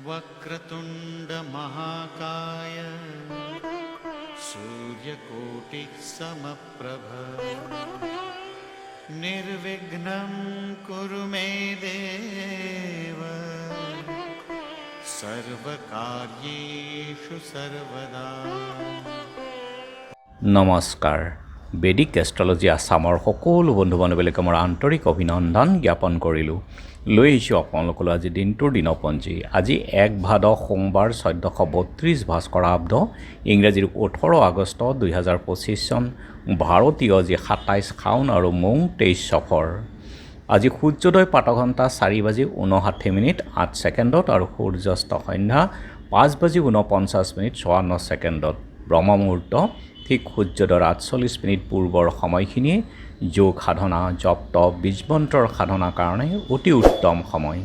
वक्रतुंड महाकाय सूर्यकोटिः समप्रभ निर्विघ्नं कुरु मे देव सर्वकार्येषु सर्वदा। নমস্কাৰ। বেদিক এষ্ট্ৰলজি আছামৰ সকলো বন্ধু বান্ধৱীলৈকে মোৰ আন্তৰিক অভিনন্দন জ্ঞাপন কৰিলোঁ। লৈ আহিছোঁ আপোনালোকলৈ আজি দিনটোৰ দিনপঞ্জী। আজি 1 ভাদ সোমবাৰ 1432 ভাস্কৰাব্দ, ইংৰাজীৰ 18 আগষ্ট 2025 চন, ভাৰতীয় আজি 27 শাওন আৰু মৌ 23 সফৰ। আজি সূৰ্যোদয় প্ৰাতঃঘণ্টা 4:59:08 আৰু সূৰ্যাস্ত সন্ধ্যা 5:49:54 ব্ৰহ্ম মুহূৰ্ত ঠিক সূৰ্যোদয়ৰ 48 পূৰ্বৰ সময়খিনিয়ে যোগ সাধনা, জপ তপ, বীজমন্ত্ৰৰ সাধনাৰ কাৰণে অতি উত্তম সময়।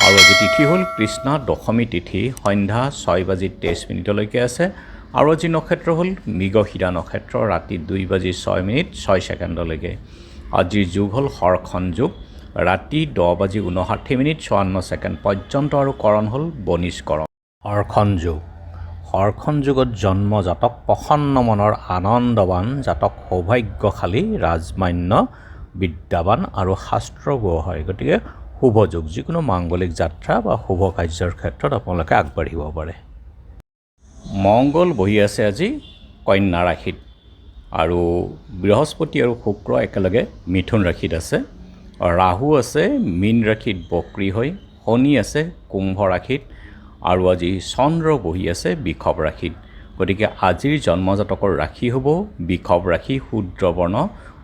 আৰু আজি তিথি হ'ল কৃষ্ণ দশমী তিথি, সন্ধ্যা 6:23 আছে। আৰু আজি নক্ষত্ৰ হ'ল মৃগশিৰা নক্ষত্ৰ, ৰাতি 2:06:06 আজিৰ যুগ হ'ল হৰখন যুগ, ৰাতি 10:59:54 পৰ্যন্ত, আৰু কৰণ হ'ল বনিষ্কৰণ। হৰখন যুগ, হৰখন যুগত জন্ম জাতক প্ৰসন্ন মনৰ আনন্দবান জাতক, সৌভাগ্যশালী, ৰাজমান্য, বিদ্যাবান আৰু শাস্ত্ৰজ্ঞ হয়। গতিকে শুভ যুগ, যিকোনো মাংগলিক যাত্ৰা বা শুভ কাৰ্যৰ ক্ষেত্ৰত আপোনালোকে আগবাঢ়িব পাৰে। মংগল বহি আছে আজি কন্যা ৰাশিত, আৰু বৃহস্পতি আৰু শুক্ৰ একেলগে মিথুন ৰাশিত আছে। ৰাহু আছে মীন ৰাশিত বক্ৰী হৈ, শনি আছে কুম্ভ ৰাশিত, আৰু আজি চন্দ্ৰ বহি আছে বৃষভ ৰাশিত। গতিকে আজিৰ জন্মজাতকৰ ৰাশি হ'ব বৃষভ ৰাশি, শূদ্ৰবৰ্ণ,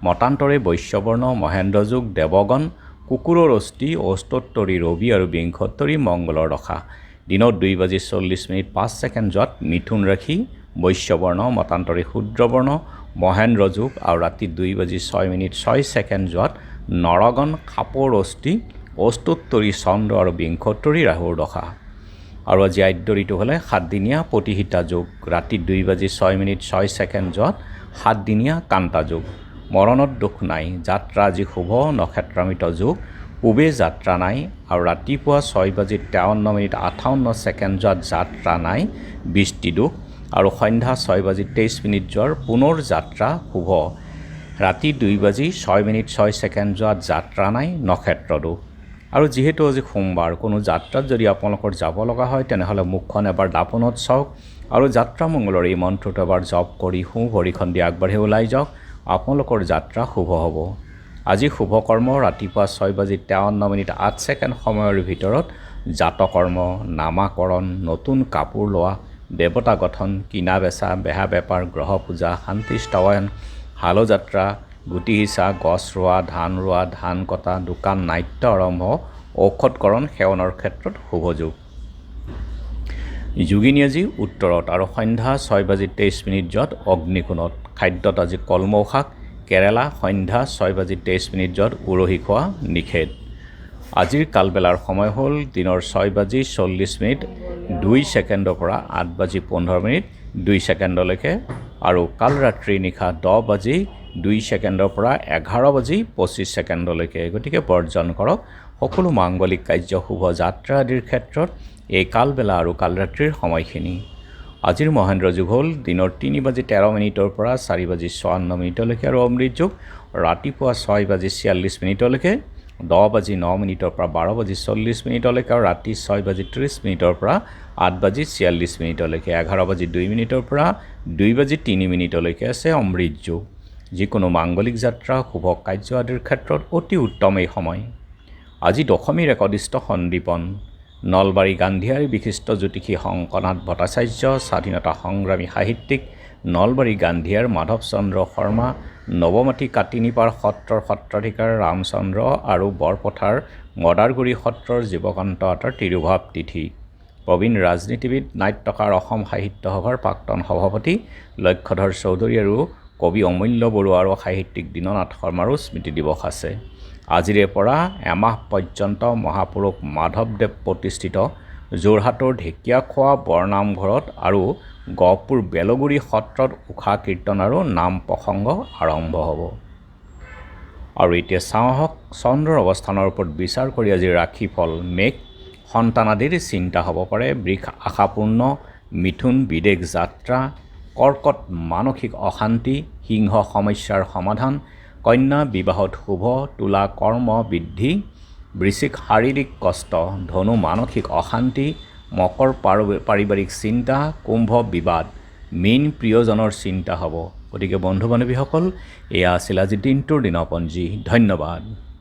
মতান্তৰে বৈশ্যবৰ্ণ, মহেন্দ্ৰ যুগ, দেৱগণ, কুকুৰৰ অস্থি, অষ্টোত্তৰী ৰবি আৰু বিংশোত্তৰী মংগলৰ দশা। দিনত 2:40:05 যোৱাত মিথুন ৰাশি, বৈশ্যবৰ্ণ, মতান্তৰে শূদ্ৰবৰ্ণ, মহেন্দ্ৰ যুগ, আৰু ৰাতি 2:06:06 যোৱাত নৰগণ, খাপৰ অস্থি, অষ্টোত্তৰী চন্দ্ৰ আৰু বিংশোত্তৰী ৰাহুৰ দশা। আৰু আজি আদ্য ঋতু হ'লে 7দিনীয়া প্ৰতিহিতা যোগ, ৰাতি 2:06:06 যোৱাত 7দিনীয়া কান্তা যোগ। মৰণত দুখ নাই, যাত্ৰা আজি শুভ, নক্ষত্ৰামৃত যোগ, পূবে যাত্ৰা নাই, আৰু ৰাতিপুৱা 6:53:58 যোৱাত যাত্ৰা নাই, বৃষ্টি দুখ, আৰু সন্ধ্যা 6:23 যোৱাৰ পুনৰ যাত্ৰা শুভ। ৰাতি 2:06:06 যোৱাত যাত্ৰা নাই, নক্ষত্ৰ দুখ। আৰু যিহেতু আজি সোমবাৰ, কোনো যাত্ৰাত যদি আপোনালোকৰ যাব লগা হয় তেনেহ'লে মুখখন এবাৰ দাপোনত চাওক, আৰু যাত্ৰা মংগলৰ এই মন্ত্ৰটো এবাৰ জপ কৰি সোঁ ভৰিখন দি আগবাঢ়ি ওলাই যাওক, আপোনালোকৰ যাত্ৰা শুভ হ'ব। আজি শুভ কৰ্ম ৰাতিপুৱা 6:53:08 সময়ৰ ভিতৰত জাতকৰ্ম, নামাকৰণ, নতুন কাপোৰ লোৱা, দেৱতা গঠন, কিনা বেচা, বেহা বেপাৰ, গ্ৰহ পূজা, শান্তি স্তাৱয়ন, হালযাত্ৰা, গুটি সিঁচা, গছ ৰোৱা, ধান কটা, দোকান নাট্য আৰম্ভ, ঔষধকৰণ সেৱনৰ ক্ষেত্ৰত শুভ যুগ। যোগিনী আজি উত্তৰত, আৰু সন্ধ্যা 6:23 যোৱাত অগ্নিকোণত। খাদ্যত আজি কলমৌ শাক, কেৰেলা, সন্ধ্যা 6:23 যোৱাত উৰহি খোৱা নিষেধ। আজিৰ কালবেলাৰ সময় হ'ল দিনৰ 6:40:02 পৰা 8:15:02 আৰু কাল ৰাত্ৰি নিশা 10:02 পৰা 11:25 গতিকে বৰ্জন কৰক। সকলো মাংগলিক কাৰ্য, শুভ যাত্ৰা আদিৰ ক্ষেত্ৰত এই কালবেলা আৰু কালৰাত্ৰিৰ সময়খিনি। আজিৰ মহেন্দ্ৰ যুগ হ'ল দিনৰ 3:13 পৰা 4:54 আৰু অমৃত যুগ ৰাতিপুৱা 6:46 10:09 পৰা 12:40 আৰু ৰাতি 6:30 পৰা 8:46 11:02 পৰা 2:03 আছে অমৃত যুগ। যিকোনো মাংগলিক যাত্ৰা, শুভ কাৰ্য আদিৰ ক্ষেত্ৰত অতি উত্তম এই সময়। আজি দশমীৰ একদিষ্ট সন্দীপন। নলবাৰী গান্ধীয়াৰী বিশিষ্ট জ্যোতিষী শংকৰনাথ ভট্টাচাৰ্য, স্বাধীনতা সংগ্ৰামী সাহিত্যিক নলবাৰী গান্ধীয়াৰ মাধৱ চন্দ্ৰ শৰ্মা, নৱমাটি কাটিনিপাৰ সত্ৰৰ সত্ৰাধিকাৰ ৰামচন্দ্ৰ আৰু বৰপথাৰ মদাৰগুৰি সত্ৰৰ জীৱকান্ত আটাৰ তিৰুভাৱ তিথি। প্ৰবীণ ৰাজনীতিবিদ, নাট্যকাৰ, অসম সাহিত্য সভাৰ প্ৰাক্তন সভাপতি লক্ষ্যধৰ চৌধুৰী আৰু কবি অমূল্য বৰুৱা আৰু সাহিত্যিক দীননাথ শৰ্মাৰো স্মৃতি দিৱস আছে। আজিৰে পৰা এমাহ পৰ্যন্ত মহাপুৰুষ মাধৱদেৱ প্ৰতিষ্ঠিত যোৰহাটৰ ঢেকীয়াখোৱা বৰনামঘৰত আৰু গহপুৰ বেলগুৰি সত্ৰত উষা কীৰ্তন আৰু নাম প্ৰসংগ আৰম্ভ হ'ব। আৰু এতিয়া চাওঁ আহক চন্দ্ৰৰ অৱস্থানৰ ওপৰত বিচাৰ কৰি আজিৰ ৰাশিফল। মেঘ সন্তান আদিৰ চিন্তা হ'ব পাৰে, বৃষ আশাপূৰ্ণ, মিথুন বিদেশ যাত্ৰা, কৰ্কট মানসিক অশান্তি, সিংহ সমস্যাৰ সমাধান, কন্যা বিবাহত শুভ, তুলা কৰ্ম বৃদ্ধি, বৃশ্চিক শাৰীৰিক কষ্ট, ধনু মানসিক অশান্তি, মকৰ পাৰিবাৰিক চিন্তা, কুম্ভ বিবাদ, মীন প্ৰিয়জনৰ চিন্তা হ'ব। গতিকে বন্ধু বান্ধৱীসকল, এয়া আছিল আজি দিনটোৰ দিনপঞ্জী। ধন্যবাদ।